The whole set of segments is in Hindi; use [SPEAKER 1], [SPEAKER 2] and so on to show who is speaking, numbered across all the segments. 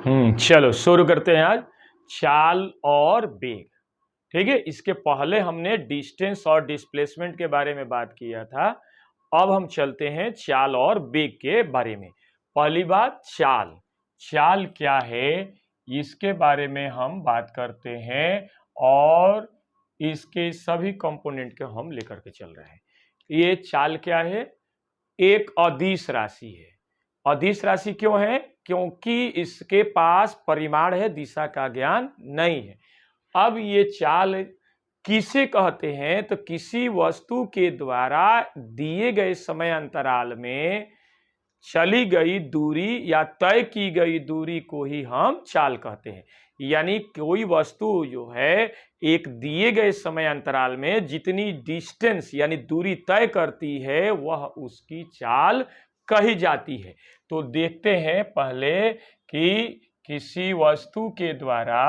[SPEAKER 1] चलो शुरू करते हैं आज चाल और वेग। ठीक है, इसके पहले हमने डिस्टेंस और डिस्प्लेसमेंट के बारे में बात किया था। अब हम चलते हैं चाल और वेग के बारे में। पहली बात चाल, चाल क्या है इसके बारे में हम बात करते हैं और इसके सभी कंपोनेंट को हम लेकर के चल रहे हैं। ये चाल क्या है? एक अदिश राशि है। अदिश राशि क्यों है? क्योंकि इसके पास परिमाण है, दिशा का ज्ञान नहीं है। अब ये चाल किसे कहते हैं? तो किसी वस्तु के द्वारा दिए गए समय अंतराल में चली गई दूरी या तय की गई दूरी को ही हम चाल कहते हैं। यानी कोई वस्तु जो है एक दिए गए समय अंतराल में जितनी डिस्टेंस यानी दूरी तय करती है वह उसकी चाल कही जाती है। तो देखते हैं पहले कि किसी वस्तु के द्वारा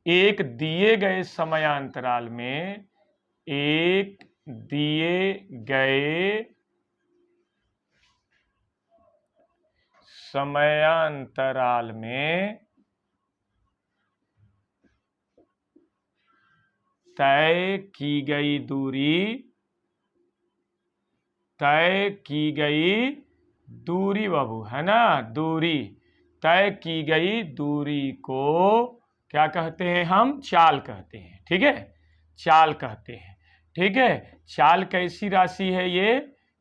[SPEAKER 1] एक दिए गए समयांतराल में तय की दूरी बाबू है ना, तय की गई दूरी को क्या कहते हैं? हम चाल कहते हैं। ठीक है, चाल कहते हैं। ठीक है, चाल कैसी राशि है? ये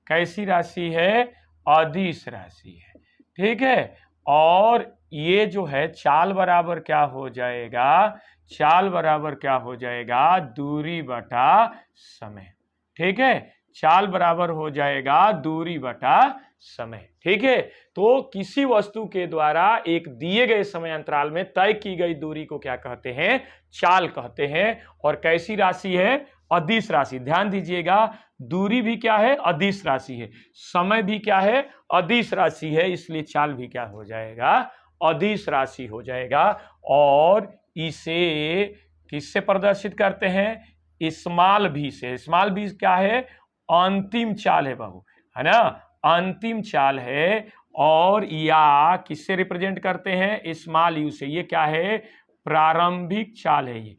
[SPEAKER 1] कैसी राशि है? अदिश राशि है। ठीक है, और ये जो है चाल बराबर क्या हो जाएगा? चाल बराबर क्या हो जाएगा? दूरी बटा समय। ठीक है, चाल बराबर हो जाएगा दूरी बटा समय। ठीक है, तो किसी वस्तु के द्वारा एक दिए गए समय अंतराल में तय की गई दूरी को क्या कहते हैं? चाल कहते हैं। और कैसी राशि है? अदिश राशि। ध्यान दीजिएगा, दूरी भी क्या है? अदिश राशि है। समय भी क्या है? अदिश राशि है। इसलिए चाल भी क्या हो जाएगा? अदिश राशि हो जाएगा। और इसे किससे प्रदर्शित करते हैं? स्मॉल भी से। स्मॉल भी क्या है? अंतिम चाल है बाबू, है ना, अंतिम चाल है। और या किससे रिप्रेजेंट करते हैं? स्मॉल यू से। ये क्या है? प्रारंभिक चाल है। ये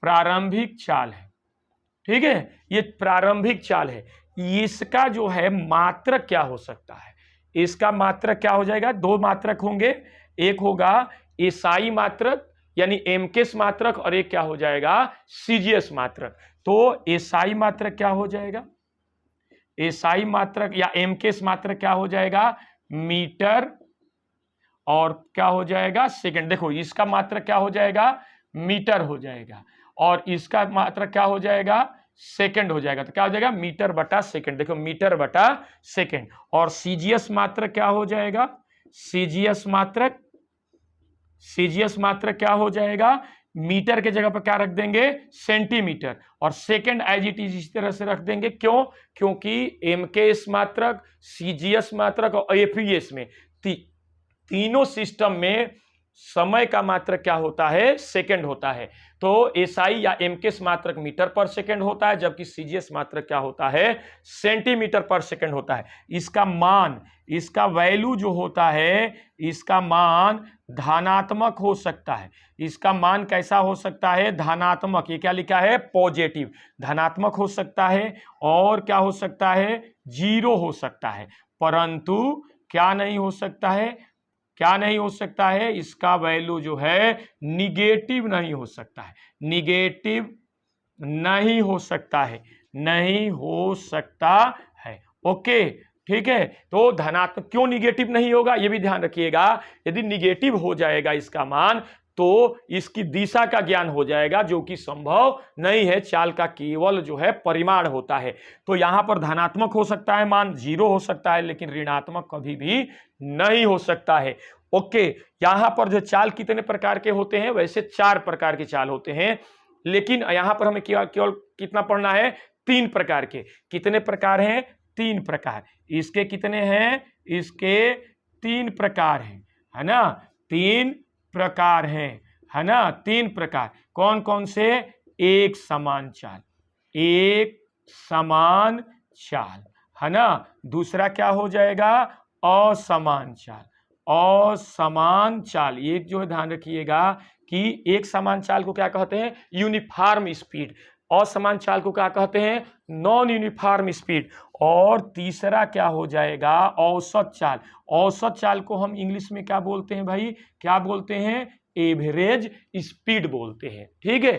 [SPEAKER 1] प्रारंभिक चाल है। ठीक है, ये प्रारंभिक चाल है। इसका जो है मात्रक क्या हो सकता है? इसका मात्रक क्या हो जाएगा? दो मात्रक होंगे, एक होगा एसआई मात्रक यानी एमकेस मात्रक और एक क्या हो जाएगा? सीजीएस मात्रक। तो एसआई मात्रक क्या हो जाएगा? एसआई मात्रक या एमकेस मात्रक क्या हो जाएगा? मीटर और क्या हो जाएगा? सेकंड। देखो इसका मात्रक क्या हो जाएगा? मीटर हो जाएगा और इसका मात्रक क्या हो जाएगा? सेकंड हो जाएगा। तो क्या हो जाएगा? मीटर बटा सेकंड। देखो मीटर बटा सेकंड। और सीजीएस मात्रक क्या हो जाएगा? सीजीएस मात्रक क्या हो जाएगा? मीटर के जगह पर क्या रख देंगे? सेंटीमीटर। और सेकंड एज इट इज इस तरह से रख देंगे। क्यों? क्योंकि एमकेएस मात्रक, सीजीएस मात्रक और एफईएस में तीनों सिस्टम में समय का मात्रक क्या होता है? सेकंड होता है। तो एसआई या एमकेएस मात्रक मीटर पर सेकंड होता है, जबकि सीजीएस मात्रक क्या होता है? सेंटीमीटर पर सेकंड होता है। इसका मान, इसका वैल्यू जो होता है, इसका मान धनात्मक हो सकता है। इसका मान कैसा हो सकता है? धनात्मक। ये क्या लिखा है? पॉजिटिव। धनात्मक हो सकता है और क्या हो सकता है? जीरो हो सकता है। परंतु क्या नहीं हो सकता है? क्या नहीं हो सकता है? इसका वैल्यू जो है निगेटिव नहीं हो सकता है। निगेटिव नहीं हो सकता है, नहीं हो सकता है। ओके, ठीक है। तो धनात्मक क्यों निगेटिव नहीं होगा ये भी ध्यान रखिएगा। यदि निगेटिव हो जाएगा इसका मान तो इसकी दिशा का ज्ञान हो जाएगा, जो कि संभव नहीं है। चाल का केवल जो है परिमाण होता है। तो यहां पर धनात्मक हो सकता है मान, जीरो हो सकता है, लेकिन ऋणात्मक कभी भी नहीं हो सकता है। ओके, यहां पर जो चाल कितने प्रकार के होते हैं? वैसे 4 प्रकार के चाल होते हैं, लेकिन यहां पर हमें केवल कितना पढ़ना है? 3 प्रकार के। कितने प्रकार हैं? 3 प्रकार। इसके कितने हैं? इसके 3 प्रकार हैं, है ना? 3 प्रकार हैं, है ना? 3 प्रकार। कौन कौन से? एक समान चाल, एक समान चाल, है ना। दूसरा क्या हो जाएगा, असमान चाल, असमान चाल। ये जो है ध्यान रखिएगा कि एक समान चाल को क्या कहते हैं, यूनिफॉर्म स्पीड। असमान चाल को क्या कहते हैं, नॉन यूनिफॉर्म स्पीड। और तीसरा क्या हो जाएगा, औसत चाल। औसत चाल को हम इंग्लिश में क्या बोलते हैं भाई, क्या बोलते हैं, एवरेज स्पीड बोलते हैं। ठीक है।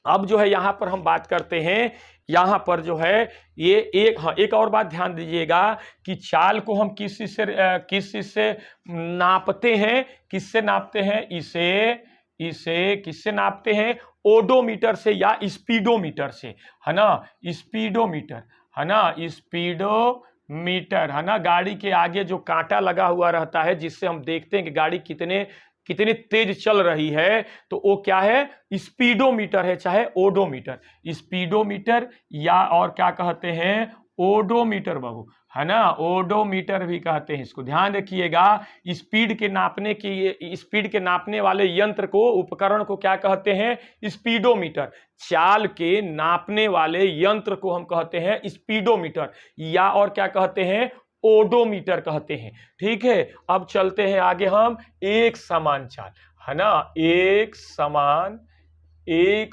[SPEAKER 1] अब जो है यहां पर हम बात करते हैं, यहां पर जो है ये एक और बात ध्यान दीजिएगा कि चाल को हम किस चीज से नापते हैं, किससे नापते हैं, इसे किससे नापते हैं, ओडोमीटर से या स्पीडोमीटर से, है ना, स्पीडोमीटर, है ना, स्पीडोमीटर, है ना। गाड़ी के आगे जो कांटा लगा हुआ रहता है जिससे हम देखते हैं कि गाड़ी कितनी तेज चल रही है, तो वो क्या है, स्पीडोमीटर है, चाहे ओडोमीटर, स्पीडोमीटर या और क्या कहते हैं, ओडोमीटर बाबू, है ना, ओडोमीटर भी कहते हैं इसको। ध्यान रखिएगा, स्पीड के नापने वाले यंत्र को, उपकरण को क्या कहते हैं, स्पीडोमीटर। चाल के नापने वाले यंत्र को हम कहते हैं स्पीडोमीटर, या और क्या कहते हैं, ओडोमीटर कहते हैं। ठीक है। अब चलते हैं आगे हम, एक समान चाल, है ना, एक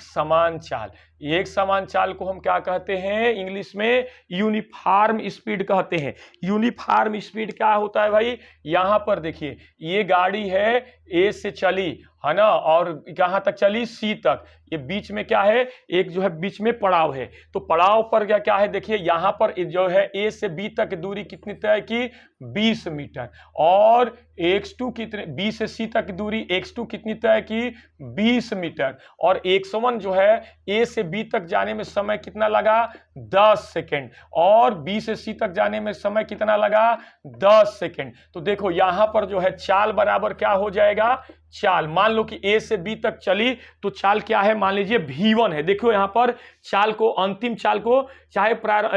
[SPEAKER 1] समान चाल। एक समान चाल को हम क्या कहते हैं, इंग्लिश में यूनिफॉर्म स्पीड कहते हैं। यूनिफॉर्म स्पीड क्या होता है भाई, यहां पर देखिए, ये गाड़ी है ए से चली, है ना, और कहां तक चली, सी तक। ये बीच में क्या है, एक जो है बीच में पड़ाव है, तो पड़ाव पर क्या है, देखिए यहां पर जो है ए से बी तक दूरी कितनी तय की, 20 मीटर। और x2 कितने, बी से सी तक दूरी x2 कितनी तय की, 20 मीटर। और x1 जो है ए से बी तक जाने में समय कितना लगा, 10 सेकेंड। और बी से सी तक जाने में समय कितना लगा, 10 सेकेंड। तो देखो यहां पर जो है चाल बराबर क्या हो जाएगा, चाल, मान लो कि ए से बी तक चली तो चाल क्या है, मान लीजिए v1 है। देखो यहां पर चाल को, अंतिम चाल को, चाहे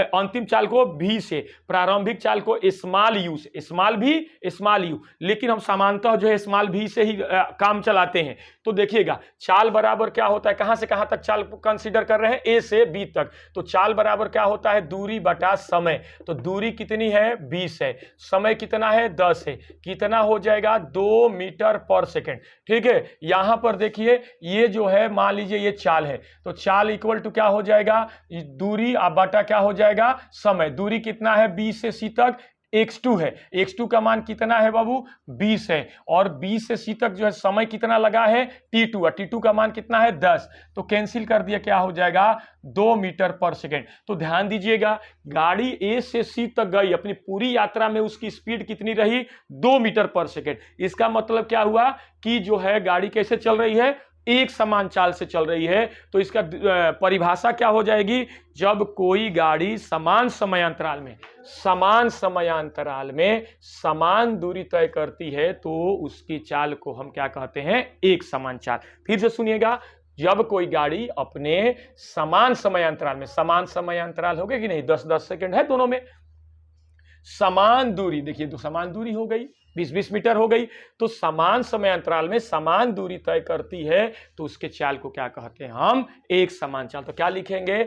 [SPEAKER 1] अंतिम चाल को v से, प्रारंभिक चाल को स्मॉल यू से, स्मॉल भी स्मॉल यू, लेकिन हम सामान्यतः जो है स्मॉल v से ही काम चलाते हैं। तो देखिएगा चाल बराबर क्या होता है, कहां से कहां तक चाल कंसीडर कर रहे हैं, ए से बी तक। तो चाल बराबर क्या होता है, दूरी बटा समय। तो दूरी कितनी है, 20 है, समय कितना है, 10 है, कितना हो जाएगा, 2 मीटर पर सेकेंड। ठीक है। यहां पर देखिए ये जो है, मान लीजिए ये चाल है, तो चाल इक्वल टू क्या हो जाएगा, दूरी बटा क्या हो जाएगा, समय। दूरी कितना है, बी से सी तक, x2 है, x2 का मान कितना है बाबू, 20 है। और 20 से सी तक जो है समय कितना लगा है, t2, और t2 का मान कितना है, 10। तो कैंसिल कर दिया, क्या हो जाएगा, 2 मीटर पर सेकेंड। तो ध्यान दीजिएगा, गाड़ी ए से सी तक गई, अपनी पूरी यात्रा में उसकी स्पीड कितनी रही, 2 मीटर पर सेकेंड। इसका मतलब क्या हुआ कि जो है गाड़ी कैसे चल रही है, एक समान चाल से चल रही है। तो इसका परिभाषा क्या हो जाएगी, जब कोई गाड़ी समान समयांतराल में समान दूरी तय करती है तो उसकी चाल को हम क्या कहते हैं, एक समान चाल। फिर से सुनिएगा, जब कोई गाड़ी अपने समान समयांतराल हो गए कि नहीं, 10-10 सेकेंड है दोनों में, समान दूरी, देखिए तो समान दूरी हो गई, 20-20 मीटर हो गई, तो समान समयांतराल में समान दूरी तय करती है तो उसके चाल को क्या कहते हैं हम, एक समान चाल। तो क्या लिखेंगे,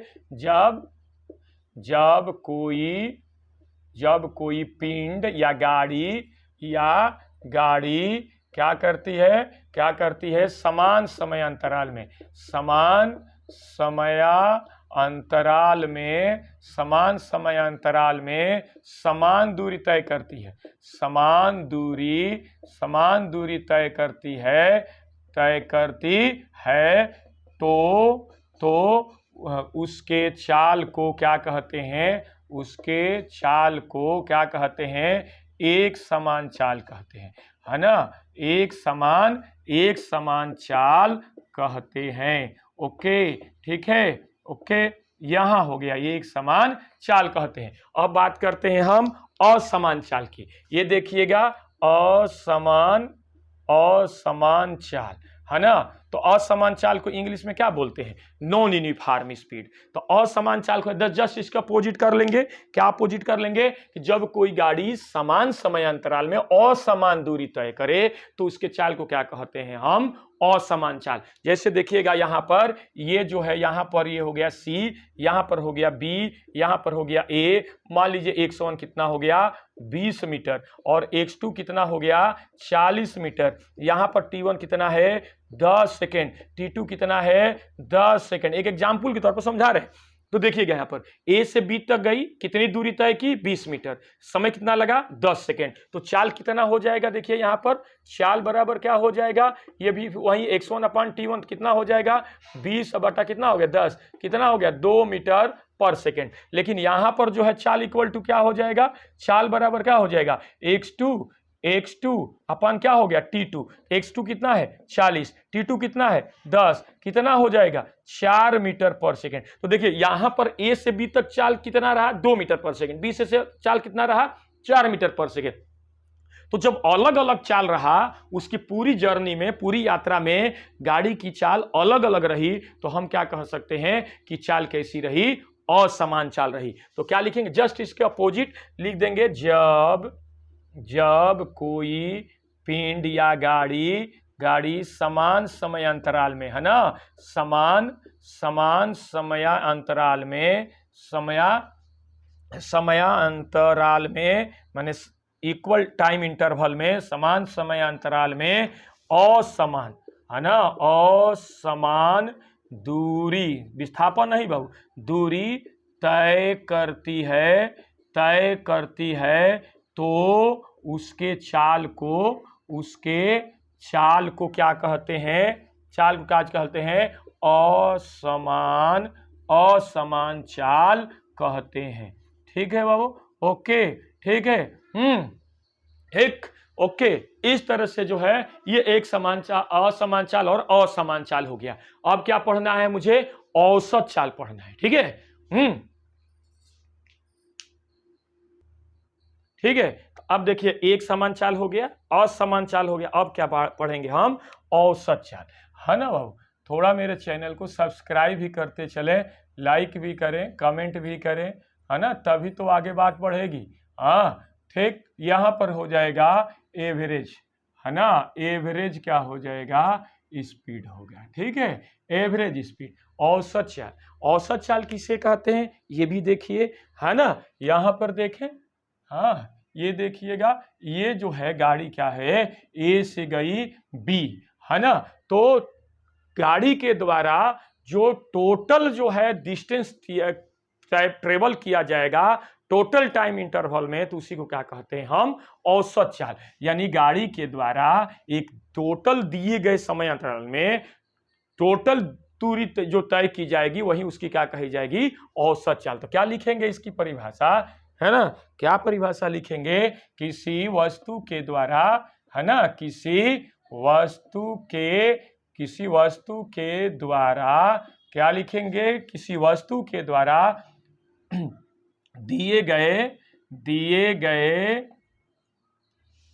[SPEAKER 1] जब कोई पिंड या गाड़ी क्या करती है समान समयांतराल में समान दूरी तय करती है, समान दूरी तय करती है तो उसके चाल को क्या कहते हैं, एक समान चाल कहते हैं, है ना, एक समान चाल कहते हैं। ओके, ठीक है, ओके, यहां हो गया, ये एक समान चाल कहते हैं। अब बात करते हैं हम असमान चाल की। ये देखिएगा, असमान चाल, है ना। तो तो असमान चाल को इंग्लिश में क्या बोलते हैं? Non uniform speed. तो असमान चाल को जस्ट इसका अपोजिट कर लेंगे। क्या अपोजिट कर लेंगे? कि जब कोई गाड़ी समान समय अंतराल में असमान दूरी तय करे तो उसके चाल को क्या कहते हैं हम? असमान चाल। जैसे देखिएगा यहां पर ये जो है, यहां पर ये हो गया सी, यहां पर हो गया बी, यहां पर हो गया ए। मान लीजिए x1 कितना हो गया? 20 मीटर, और x2 कितना हो गया? 40 मीटर। यहां पर t1 कितना है? 10 सेकेंड। t2 कितना है? 10 सेकेंड। एक एग्जाम्पल के तौर पर समझा रहे हैं। तो देखिएगा यहां पर ए से बी तक गई, कितनी दूरी तय की? 20 मीटर। समय कितना लगा? 10 सेकेंड। तो चाल कितना हो जाएगा? देखिए यहां पर चाल बराबर क्या हो जाएगा? ये भी वही x1/t1 कितना हो जाएगा? 20 बटा कितना हो गया? 10। कितना हो गया? 2 मीटर पर सेकेंड। लेकिन यहां पर जो है चाल इक्वल टू क्या हो जाएगा? चाल बराबर क्या हो जाएगा? x2 अपन क्या हो गया? t2। x2 कितना है? 40। t2 कितना है? 10। कितना हो जाएगा? 4 मीटर पर सेकेंड। तो देखिए यहां पर a से b तक चाल कितना रहा? 2 मीटर पर सेकेंड। b से चाल कितना रहा? 4 मीटर पर सेकेंड। तो जब अलग अलग चाल रहा, उसकी पूरी जर्नी में, पूरी यात्रा में गाड़ी की चाल अलग अलग रही, तो हम क्या कह सकते हैं कि चाल कैसी रही? असमान चाल रही। तो क्या लिखेंगे? जस्ट इसके अपोजिट लिख देंगे। जब कोई पिंड या गाड़ी समान समय अंतराल में, है ना, समान समयांतराल में माने इक्वल टाइम इंटरवल में, समान समय अंतराल में असमान, है ना, असमान दूरी, विस्थापन नहीं बाबू, दूरी तय करती है तो उसके चाल को क्या कहते हैं? चाल को क्या कहते हैं? असमान चाल कहते हैं। ठीक है बाबू? ओके, ठीक है। ठीक, ओके। इस तरह से जो है ये एक समान चाल, असमान चाल और असमान चाल हो गया। अब क्या पढ़ना है मुझे? औसत चाल पढ़ना है। ठीक है? ठीक है। तो अब देखिए एक समान चाल हो गया, असमान चाल हो गया। अब क्या पढ़ेंगे हम? औसत चाल, है ना बाबू? थोड़ा मेरे चैनल को सब्सक्राइब भी करते चले, लाइक भी करें, कमेंट भी करें, है ना, तभी तो आगे बात बढ़ेगी। हाँ, ठीक। यहां पर हो जाएगा एवरेज, है ना, एवरेज क्या हो जाएगा? स्पीड होगा। ठीक है? एवरेज स्पीड, औसत चाल। औसत चाल किसे कहते हैं ये भी देखिए, है ना। यहां पर देखें, हाँ, ये देखिएगा, ये जो है गाड़ी क्या है? ए से गई बी, है ना। तो गाड़ी के द्वारा जो टोटल जो है डिस्टेंस ट्रेवल किया जाएगा टोटल टाइम इंटरवल में, तो उसी को क्या कहते हैं हम? औसत चाल। यानी गाड़ी के द्वारा एक टोटल दिए गए समय अंतराल में टोटल दूरी जो तय की जाएगी, वही उसकी क्या कही जाएगी? औसत चाल। तो क्या लिखेंगे इसकी परिभाषा, है ना? क्या परिभाषा लिखेंगे? किसी वस्तु के द्वारा, है ना, किसी वस्तु के द्वारा क्या लिखेंगे? किसी वस्तु के द्वारा दिए गए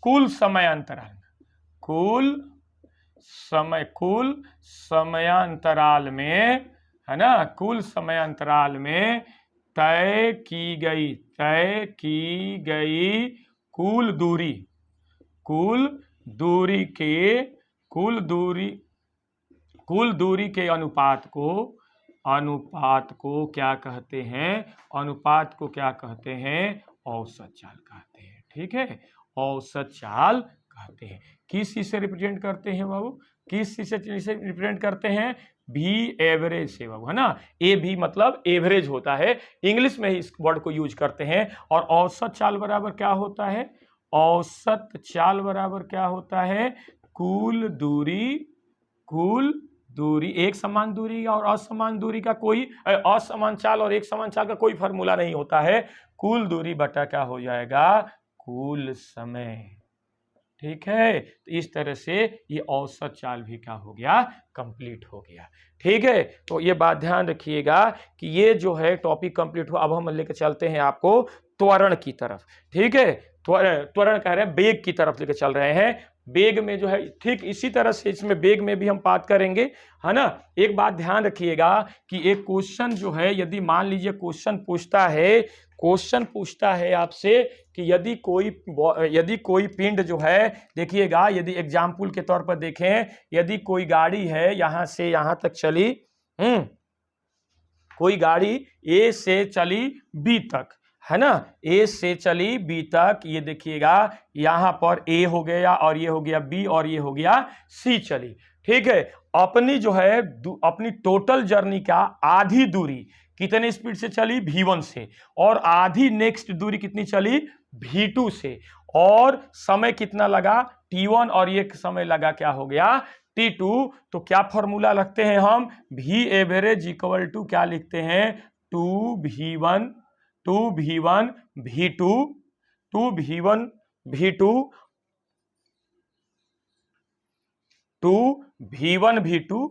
[SPEAKER 1] कुल समय अंतराल, कुल समयांतराल में, है ना, कुल समयांतराल में तय की गई कुल दूरी के अनुपात को क्या कहते हैं? अनुपात को क्या कहते हैं? औसत चाल कहते हैं। ठीक है? औसत चाल कहते हैं। किस चीज से रिप्रेजेंट करते हैं बाबू? किस चीज से रिप्रेजेंट करते हैं? भी एवरेज से बाबू, है ना। ए भी मतलब एवरेज होता है, इंग्लिश में ही इस वर्ड को यूज करते हैं। और औसत चाल बराबर क्या होता है? औसत चाल बराबर क्या होता है? कुल दूरी, एक समान दूरी और असमान दूरी का कोई, असमान चाल और एक समान चाल का कोई फॉर्मूला नहीं होता है। कुल दूरी बटा क्या हो जाएगा? कुल समय। ठीक है? तो इस तरह से ये औसत चाल भी क्या हो गया? कंप्लीट हो गया। ठीक है? तो ये बात ध्यान रखिएगा कि ये जो है टॉपिक कंप्लीट हुआ। अब हम लेकर चलते हैं आपको त्वरण की तरफ। ठीक है? त्वरण कह रहे हैं, वेग की तरफ लेकर चल रहे हैं। वेग में जो है ठीक इसी तरह से इसमें वेग में भी हम बात करेंगे, है ना। एक बात ध्यान रखिएगा कि एक क्वेश्चन जो है, यदि मान लीजिए क्वेश्चन पूछता है आपसे कि यदि कोई पिंड जो है, देखिएगा, यदि एग्जाम्पल के तौर पर देखें, यदि कोई गाड़ी है यहां से यहां तक चली, कोई गाड़ी ए से चली बी तक, है ना, ए से चली बी तक, ये देखिएगा यहां पर ए हो गया और ये हो गया बी और ये हो गया सी चली, ठीक है। अपनी जो है अपनी टोटल जर्नी का आधी दूरी कितने स्पीड से चली, v1 से, और आधी नेक्स्ट दूरी कितनी चली, v2 से, और समय कितना लगा, t1, और ये समय लगा क्या हो गया, t2। तो क्या फॉर्मूला रखते हैं हम, v एवरेज इक्वल टू क्या लिखते हैं, 2v1 v2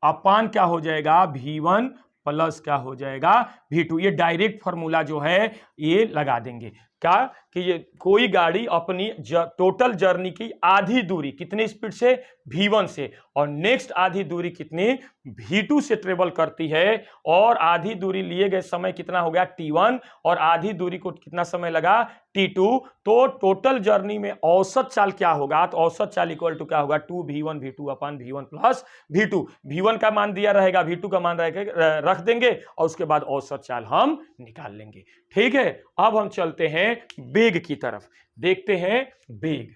[SPEAKER 1] अपान क्या हो जाएगा, v1 प्लस क्या हो जाएगा, v2। ये डायरेक्ट फॉर्मूला जो है ये लगा देंगे, क्या कि ये कोई गाड़ी अपनी टोटल जर्नी की आधी दूरी कितनी स्पीड से, v1 से, और नेक्स्ट आधी दूरी कितनी, v2 से ट्रेवल करती है, और आधी दूरी लिए गए समय कितना हो गया, t1, और आधी दूरी को कितना समय लगा, t2। तो टोटल जर्नी में औसत चाल क्या होगा, तो औसत चाल इक्वल टू क्या होगा, 2v1 v2 अपान v1 प्लस v2। v1 का मान दिया रहेगा, v2 का मान रख देंगे, और उसके बाद औसत चाल हम निकाल लेंगे, ठीक है। अब हम चलते हैं वेग की तरफ, देखते हैं वेग।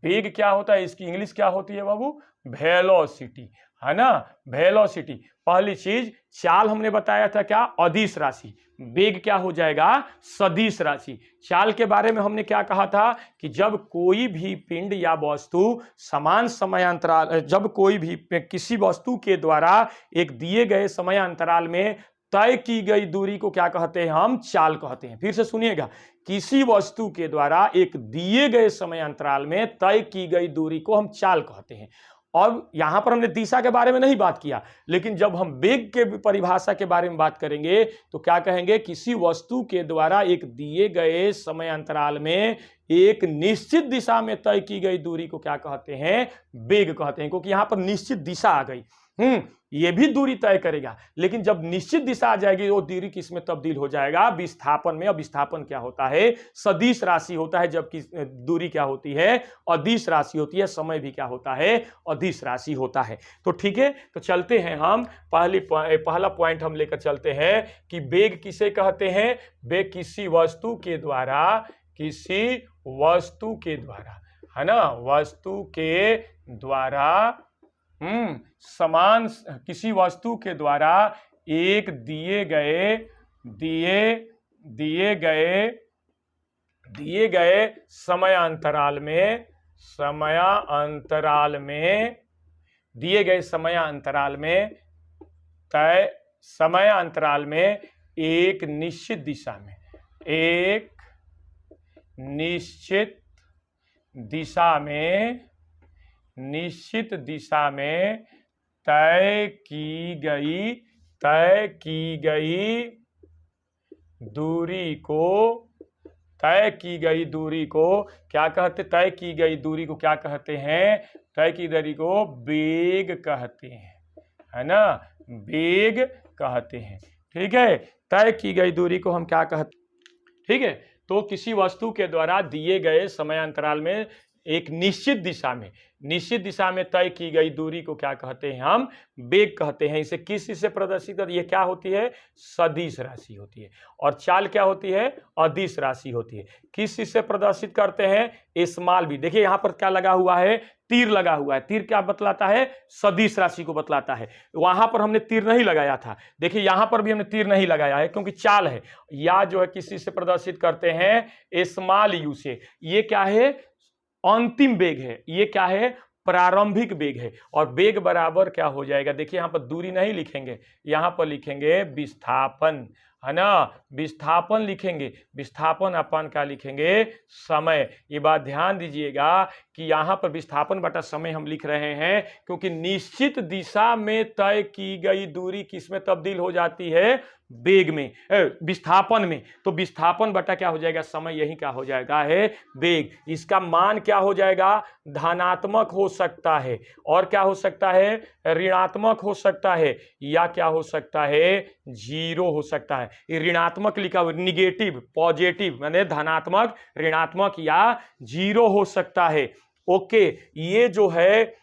[SPEAKER 1] वेग क्या होता है, इसकी इंग्लिश क्या होती है बाबू, वेलोसिटी, है ना, वेलोसिटी। पहली चीज, चाल हमने बताया था क्या, अदिश राशि, वेग क्या हो जाएगा, सदिश राशि। चाल के बारे में हमने क्या कहा था कि जब कोई भी पिंड या वस्तु समान समयांतराल, जब कोई भी किसी वस्तु के द्वारा एक दिए गए समयांतराल में तय की गई दूरी को क्या कहते हैं, हम चाल कहते हैं। फिर से सुनिएगा, किसी वस्तु के द्वारा एक दिए गए समय अंतराल में तय की गई दूरी को हम चाल कहते हैं। अब यहां पर हमने दिशा के बारे में नहीं बात किया, लेकिन जब हम वेग के परिभाषा के बारे में बात करेंगे तो क्या कहेंगे, किसी वस्तु के द्वारा एक दिए गए समय अंतराल में एक निश्चित दिशा में तय की गई दूरी को क्या कहते हैं, वेग कहते हैं, क्योंकि यहां पर निश्चित दिशा आ गई। ये भी दूरी तय करेगा, लेकिन जब निश्चित दिशा आ जाएगी वो दूरी किस में तब्दील हो जाएगा, विस्थापन में। अब विस्थापन क्या होता है, सदिश राशि होता है, जबकि दूरी क्या होती है, अदिश राशि होती है। समय भी क्या होता है, अदिश राशि होता है। तो ठीक है, तो चलते हैं हम पहला पॉइंट हम लेकर चलते हैं कि वेग किसे कहते हैं। वेग किसी वस्तु के द्वारा, है ना, वस्तु के द्वारा समान, किसी वस्तु के द्वारा एक दिए गए समयांतराल में, दिए गए समयांतराल में एक निश्चित दिशा में तय की गई दूरी को क्या कहते, तय की गई दूरी को क्या कहते हैं, तय की दूरी को वेग कहते हैं, है ना, वेग कहते हैं। ठीक है, तय की गई दूरी को हम क्या कहते, ठीक है। तो किसी वस्तु के द्वारा दिए गए समयांतराल में एक निश्चित दिशा में तय की गई दूरी को क्या कहते हैं, हम वेग कहते हैं। इसे किस चीज से प्रदर्शित करते, ये क्या होती है, सदिश राशि होती है। और चाल क्या होती है, अदिश राशि होती है। किस चीज से प्रदर्शित करते हैं, स्मॉल भी। देखिए यहाँ पर क्या लगा हुआ है, तीर लगा हुआ है। तीर क्या बतलाता है, सदिश राशि को बतलाता है। वहां पर हमने तीर नहीं लगाया था, देखिए यहां पर भी हमने तीर नहीं लगाया है, क्योंकि चाल है। या जो है किसी से प्रदर्शित करते हैं स्मॉल यू से। ये क्या है, अंतिम वेग है। ये क्या है, प्रारंभिक वेग है। और वेग बराबर क्या हो जाएगा, देखिए यहां पर दूरी नहीं लिखेंगे, यहां पर लिखेंगे विस्थापन, है ना, विस्थापन लिखेंगे। विस्थापन अपन क्या लिखेंगे, समय। ये बात ध्यान दीजिएगा कि यहाँ पर विस्थापन बटा समय हम लिख रहे हैं क्योंकि निश्चित दिशा में तय की गई दूरी किसमें तब्दील हो जाती है, वेग में, विस्थापन में। तो विस्थापन बटा क्या हो जाएगा, समय, यही क्या हो जाएगा है वेग। इसका मान क्या हो जाएगा, धनात्मक हो सकता है और क्या हो सकता है, ऋणात्मक हो सकता है, या क्या हो सकता है, जीरो हो सकता है। ये ऋणात्मक लिखा हुआ, निगेटिव पॉजिटिव माने धनात्मक, ऋणात्मक या जीरो हो सकता है। ओके, ये जो है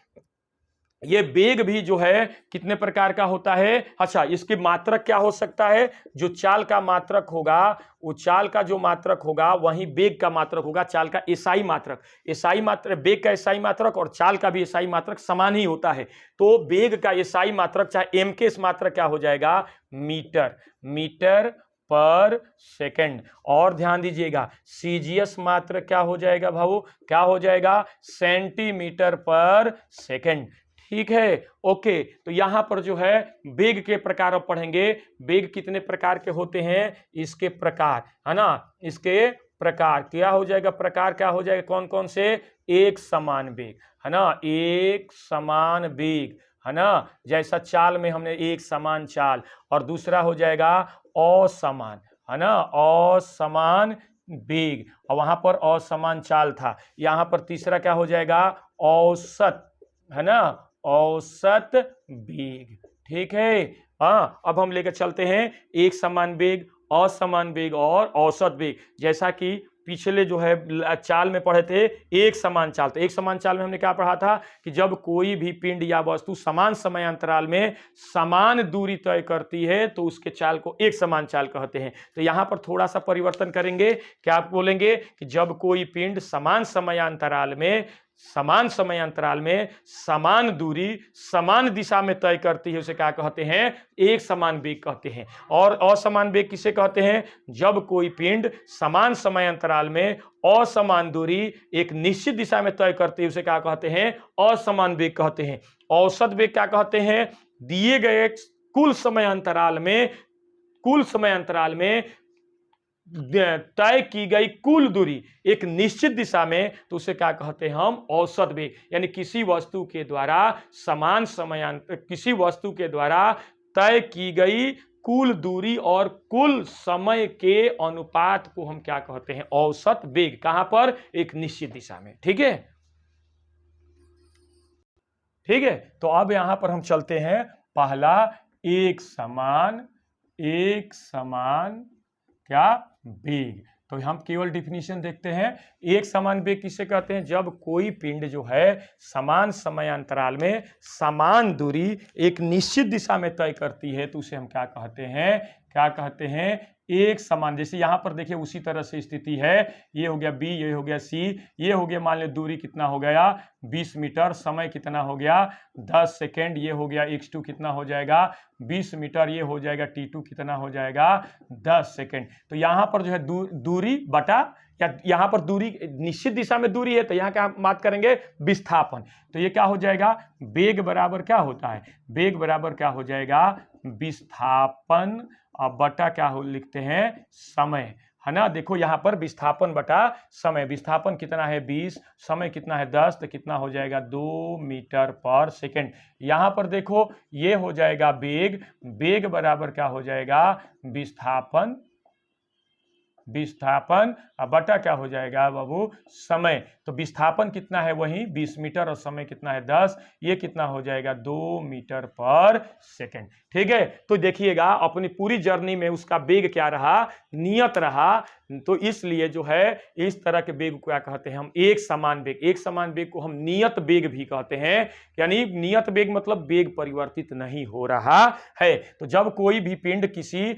[SPEAKER 1] ये वेग भी जो है कितने प्रकार का होता है। अच्छा, इसकी मात्रक क्या हो सकता है, जो चाल का मात्रक होगा, वो चाल का जो मात्रक होगा वही वेग का मात्रक होगा, चाल का एसआई मात्रक। एसआई मात्रक, वेग का एसआई मात्रक और चाल का भी एसआई मात्रक समान ही होता है। तो वेग का एसआई मात्रक चाहे एम के इस मात्रक क्या हो जाएगा, मीटर, मीटर पर सेकंड। और ध्यान दीजिएगा सीजीएस मात्रक क्या हो जाएगा भाऊ, क्या हो जाएगा, सेंटीमीटर पर सेकंड। ठीक है, ओके। तो यहां पर जो है वेग के प्रकार अब पढ़ेंगे। वेग कितने प्रकार के होते हैं, इसके प्रकार है ना, इसके प्रकार क्या हो जाएगा, प्रकार क्या हो जाएगा, कौन कौन से, एक समान वेग है ना, एक समान वेग है ना, जैसा चाल में हमने एक समान चाल, और दूसरा हो जाएगा असमान है ना, असमान वेग, और वहां पर असमान चाल था। यहां पर तीसरा क्या हो जाएगा, औसत है ना, औसत वेग। ठीक है, हाँ। अब हम लेकर चलते हैं एक समान वेग, असमान वेग और औसत वेग। जैसा कि पिछले जो है चाल में पढ़े थे एक समान चाल, तो एक समान चाल में हमने क्या पढ़ा था कि जब कोई भी पिंड या वस्तु समान समय अंतराल में समान दूरी तय करती है तो उसके चाल को एक समान चाल कहते हैं। तो यहां पर थोड़ा सा परिवर्तन करेंगे, क्या आप बोलेंगे कि जब कोई पिंड समान समयांतराल में समान दूरी समान दिशा में तय करती है उसे क्या कहते हैं, एक समान वेग कहते हैं। और असमान वेग किसे कहते हैं, जब कोई पिंड समान समय अंतराल में असमान दूरी एक निश्चित दिशा में तय करती है उसे क्या कहते हैं, असमान वेग कहते हैं। औसत वेग क्या कहते हैं, दिए गए कुल समय अंतराल में तय की गई कुल दूरी एक निश्चित दिशा में, तो उसे क्या कहते हैं हम, औसत वेग। यानी किसी वस्तु के द्वारा तय की गई कुल दूरी और कुल समय के अनुपात को हम क्या कहते हैं, औसत वेग। कहां पर, एक निश्चित दिशा में। ठीक है, ठीक है। तो अब यहां पर हम चलते हैं पहला, एक समान क्या, वेग। तो हम केवल डिफिनीशन देखते हैं। एक समान वेग किसे कहते हैं, जब कोई पिंड जो है समान समय अंतराल में समान दूरी एक निश्चित दिशा में तय करती है तो उसे हम क्या कहते हैं, एक समान। जैसे यहां पर देखिए उसी तरह से स्थिति है, ये हो गया बी, ये हो गया सी, ये हो गया, मान लो दूरी कितना हो गया 20 मीटर, समय कितना हो गया 10 सेकेंड, ये हो गया x2 कितना हो जाएगा 20 मीटर, ये हो जाएगा t2 कितना हो जाएगा 10 सेकेंड। तो यहां पर जो है दूरी बटा, या यहां पर दूरी निश्चित दिशा में दूरी है तो यहां क्या बात करेंगे, विस्थापन। तो ये क्या हो जाएगा, वेग बराबर क्या होता है, वेग बराबर क्या हो जाएगा, विस्थापन बटा क्या हो लिखते हैं, समय है ना। देखो यहां पर विस्थापन बटा समय, विस्थापन कितना है 20, समय कितना है 10, तो कितना हो जाएगा 2 मीटर पर सेकेंड। यहां पर देखो ये हो जाएगा वेग, वेग बराबर क्या हो जाएगा, विस्थापन बटा क्या हो जाएगा बाबू, समय। तो विस्थापन कितना है वही 20 मीटर और समय कितना है 10, ये कितना हो जाएगा 2 मीटर पर सेकेंड। ठीक है, तो देखिएगा अपनी पूरी जर्नी में उसका वेग क्या रहा, नियत रहा। तो इसलिए जो है इस तरह के वेग को क्या कहते हैं हम, एक समान वेग। एक समान वेग को हम नियत वेग भी कहते हैं, यानी नियत वेग मतलब वेग परिवर्तित नहीं हो रहा है। तो जब कोई भी पिंड किसी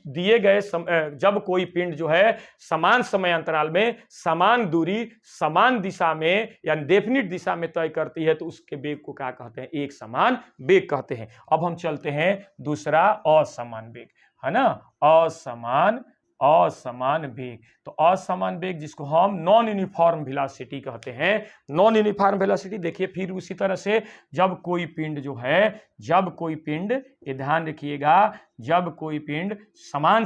[SPEAKER 1] दिए गए जब कोई पिंड जो है समान समय अंतराल में समान दूरी समान दिशा में यानी डेफिनिट दिशा में तय करती है तो उसके वेग को क्या कहते हैं, एक समान वेग कहते हैं। अब हम चलते हैं दूसरा, असमान वेग है ना, असमान वेग। तो असमान वेग जिसको हम नॉन यूनिफॉर्म वेलोसिटी कहते हैं। नॉन यूनिफॉर्म वेलोसिटी देखिए फिर उसी तरह से जब कोई पिंड जो है, ये ध्यान रखिएगा, जब कोई पिंड समान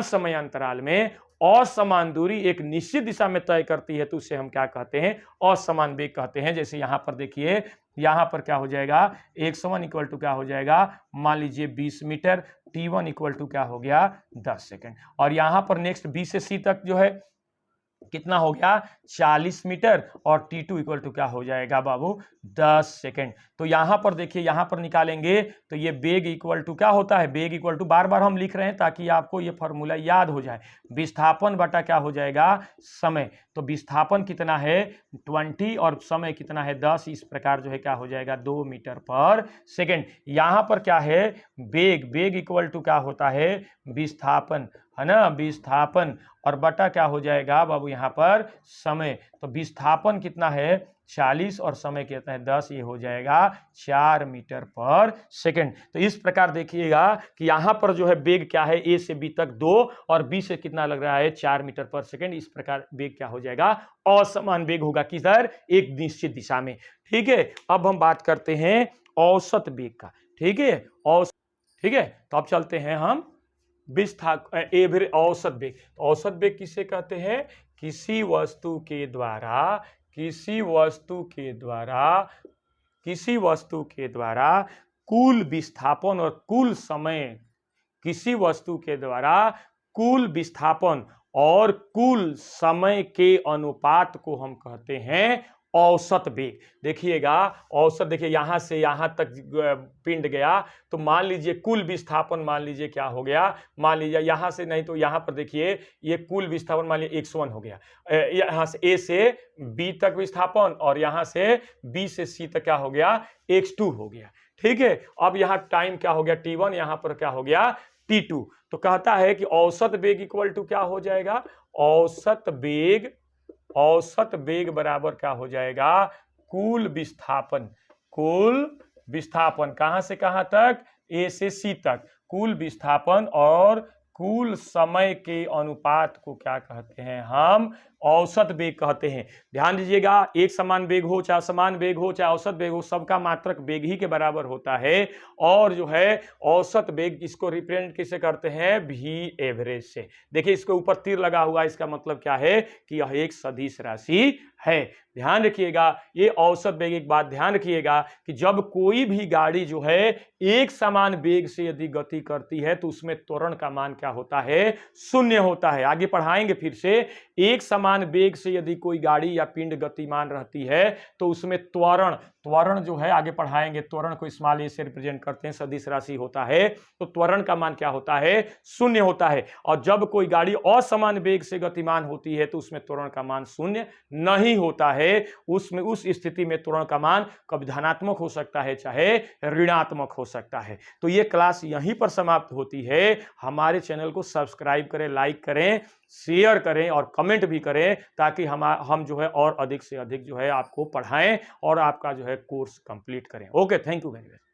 [SPEAKER 1] समयांतराल में असमान दूरी एक निश्चित दिशा में तय करती है तो उसे हम क्या कहते हैं, असमान वेग कहते हैं। जैसे यहां पर देखिए, यहां पर क्या हो जाएगा, x1 इक्वल टू क्या हो जाएगा, मान लीजिए 20 मीटर, t1 इक्वल टू क्या हो गया, 10 सेकेंड। और यहां पर नेक्स्ट b से c तक जो है कितना हो गया, 40 मीटर, और T2 इक्वल टू क्या हो जाएगा बाबू, 10 सेकेंड। तो यहां पर देखिए, यहां पर निकालेंगे तो ये वेग इक्वल टू क्या होता है, वेग इक्वल टू, बार बार हम लिख रहे हैं ताकि आपको ये फॉर्मूला याद हो जाए, विस्थापन बटा क्या हो जाएगा, समय। तो विस्थापन कितना है 20 और समय कितना है 10, इस प्रकार जो है क्या हो जाएगा 2 मीटर पर सेकेंड। यहां पर क्या है, वेग, वेग इक्वल टू क्या होता है, विस्थापन, है ना, विस्थापन, और बटा क्या हो जाएगा बाबू यहाँ पर समय। तो विस्थापन कितना है 40 और समय कितना है 10, ये हो जाएगा 4 मीटर पर सेकेंड। तो इस प्रकार देखिएगा कि यहाँ पर जो है वेग क्या है, ए से बी तक 2 और बी से कितना लग रहा है 4 मीटर पर सेकेंड। इस प्रकार वेग क्या हो जाएगा, असमान वेग होगा, किधर, एक निश्चित दिशा में। ठीक है, अब हम बात करते हैं औसत वेग का। ठीक है, ठीक है, तो अब चलते हैं हम औसत वेग। औसत वेग किसे कहते हैं, किसी वस्तु के द्वारा, किसी वस्तु के द्वारा, किसी वस्तु के द्वारा कुल विस्थापन और कुल समय, किसी वस्तु के द्वारा कुल विस्थापन और कुल समय के अनुपात को हम कहते हैं औसत वेग। देखिएगा औसत, देखिए यहां से यहां तक पिंड गया तो मान लीजिए कुल विस्थापन, मान लीजिए क्या हो गया, मान लीजिए यहां से, नहीं तो यहां पर देखिए ये कुल विस्थापन मान लीजिए x1 हो गया, यहां से a से b तक विस्थापन, और यहां से b से c तक क्या हो गया, x2 हो गया। ठीक है, अब यहां टाइम क्या हो गया t1, यहां पर क्या हो गया t2। तो कहता है कि औसत वेग इक्वल टू क्या हो जाएगा, औसत वेग, औसत वेग बराबर क्या हो जाएगा, कुल विस्थापन, कुल विस्थापन कहां से कहां तक, ए से सी तक, कुल विस्थापन और कुल समय के अनुपात को क्या कहते हैं, हम औसत वेग कहते हैं। ध्यान दीजिएगा, एक समान वेग हो चाहे असमान वेग हो चाहे औसत वेग हो, सबका मात्रक वेग ही के बराबर होता है। और जो है औसत वेग, इसको रिप्रेजेंट किसे करते हैं, भी एवरेज से। देखिए इसके ऊपर तीर लगा हुआ, इसका मतलब क्या है कि यह एक सदिश राशि है। ध्यान रखिएगा, ये औसत वेग, एक बात ध्यान रखिएगा कि जब कोई भी गाड़ी जो है एक समान वेग से यदि गति करती है तो उसमें त्वरण का मान क्या होता है, शून्य होता है। आगे पढ़ाएंगे फिर से, एक समान वेग से यदि कोई गाड़ी या पिंड गतिमान रहती है तो उसमें त्वरण, त्वरण जो है आगे पढ़ाएंगे, त्वरण को स्मॉल ए से रिप्रेजेंट करते हैं, सदिश राशि होता है, तो त्वरण का मान क्या होता है, शून्य होता है। और जब कोई गाड़ी असमान वेग से गतिमान होती है तो उसमें त्वरण का मान शून्य नहीं होता है। उसमें, उस स्थिति में त्वरण का मान कभी धनात्मक हो सकता है चाहे ऋणात्मक हो सकता है। तो ये क्लास यहीं पर समाप्त होती है। हमारे चैनल को सब्सक्राइब करें, लाइक करें, शेयर करें और कमेंट भी करें ताकि हम जो है और अधिक से अधिक जो है आपको पढ़ाएं और आपका जो है कोर्स कंप्लीट करें। Okay, thank you very much.